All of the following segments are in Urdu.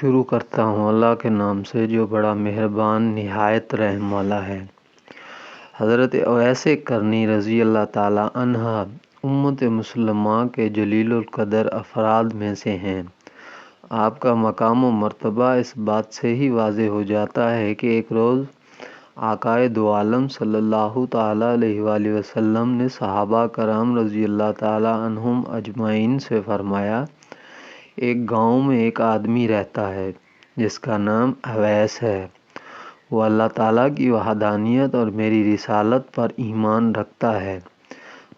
شروع کرتا ہوں اللہ کے نام سے جو بڑا مہربان نہایت رحم والا ہے۔ حضرت اویس قرنی رضی اللہ تعالی عنہ امت مسلمہ کے جلیل القدر افراد میں سے ہیں۔ آپ کا مقام و مرتبہ اس بات سے ہی واضح ہو جاتا ہے کہ ایک روز آقائے دو عالم صلی اللہ تعالی علیہ وآلہ وسلم نے صحابہ کرام رضی اللہ تعالی عنہم اجمعین سے فرمایا، ایک گاؤں میں ایک آدمی رہتا ہے جس کا نام اویس ہے۔ وہ اللہ تعالیٰ کی وحدانیت اور میری رسالت پر ایمان رکھتا ہے۔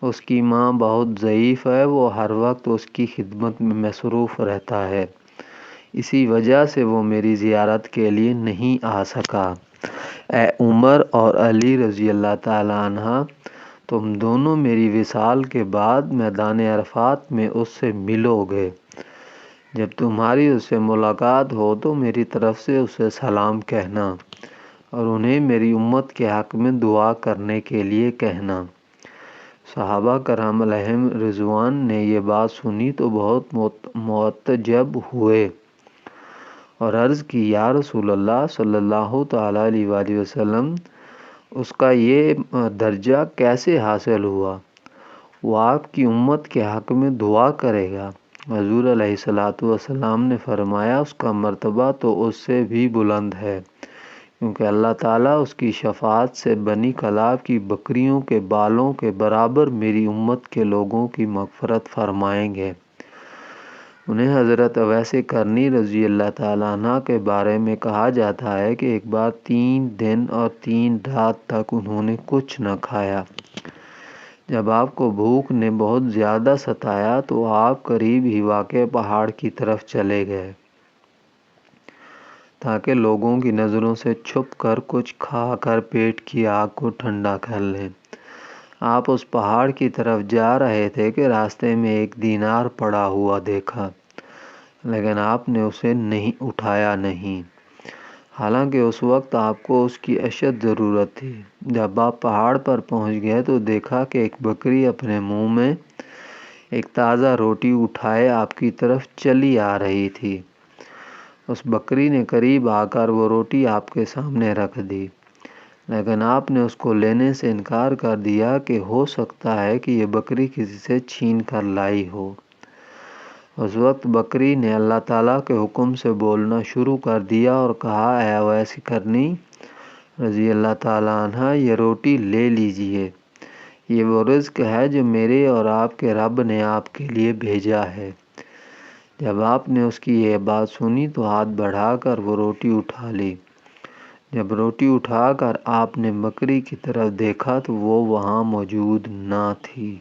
اس کی ماں بہت ضعیف ہے، وہ ہر وقت اس کی خدمت میں مصروف رہتا ہے، اسی وجہ سے وہ میری زیارت کے لیے نہیں آ سکا۔ اے عمر اور علی رضی اللہ تعالی عنہ، تم دونوں میری وصال کے بعد میدان عرفات میں اس سے ملو گے۔ جب تمہاری اس سے ملاقات ہو تو میری طرف سے اسے سلام کہنا اور انہیں میری امت کے حق میں دعا کرنے کے لیے کہنا۔ صحابہ کرام علیہم رضوان نے یہ بات سنی تو بہت متعجب ہوئے اور عرض کی، یا رسول اللہ صلی اللہ تعالیٰ علیہ وآلہ وسلم، اس کا یہ درجہ کیسے حاصل ہوا؟ وہ آپ کی امت کے حق میں دعا کرے گا۔ حضور علیہ الصلوۃ والسلام نے فرمایا، اس کا مرتبہ تو اس سے بھی بلند ہے، کیونکہ اللہ تعالیٰ اس کی شفاعت سے بنی کلاب کی بکریوں کے بالوں کے برابر میری امت کے لوگوں کی مغفرت فرمائیں گے۔ انہیں حضرت اویس قرنی رضی اللہ تعالیٰ عنہ کے بارے میں کہا جاتا ہے کہ ایک بار 3 دن اور 3 رات تک انہوں نے کچھ نہ کھایا۔ جب آپ کو بھوک نے بہت زیادہ ستایا تو آپ قریب ہی واقع پہاڑ کی طرف چلے گئے تاکہ لوگوں کی نظروں سے چھپ کر کچھ کھا کر پیٹ کی آگ کو ٹھنڈا کر لیں۔ آپ اس پہاڑ کی طرف جا رہے تھے کہ راستے میں ایک دینار پڑا ہوا دیکھا، لیکن آپ نے اسے اٹھایا نہیں، حالانکہ اس وقت آپ کو اس کی اشد ضرورت تھی۔ جب آپ پہاڑ پر پہنچ گئے تو دیکھا کہ ایک بکری اپنے منہ میں ایک تازہ روٹی اٹھائے آپ کی طرف چلی آ رہی تھی۔ اس بکری نے قریب آ کر وہ روٹی آپ کے سامنے رکھ دی، لیکن آپ نے اس کو لینے سے انکار کر دیا کہ ہو سکتا ہے کہ یہ بکری کسی سے چھین کر لائی ہو۔ اس وقت بکری نے اللہ تعالیٰ کے حکم سے بولنا شروع کر دیا اور کہا، اے اویس قرنی رضی اللہ تعالیٰ عنہ، یہ روٹی لے لیجئے، یہ وہ رزق ہے جو میرے اور آپ کے رب نے آپ کے لیے بھیجا ہے۔ جب آپ نے اس کی یہ بات سنی تو ہاتھ بڑھا کر وہ روٹی اٹھا لی۔ جب روٹی اٹھا کر آپ نے بکری کی طرف دیکھا تو وہ وہاں موجود نہ تھی۔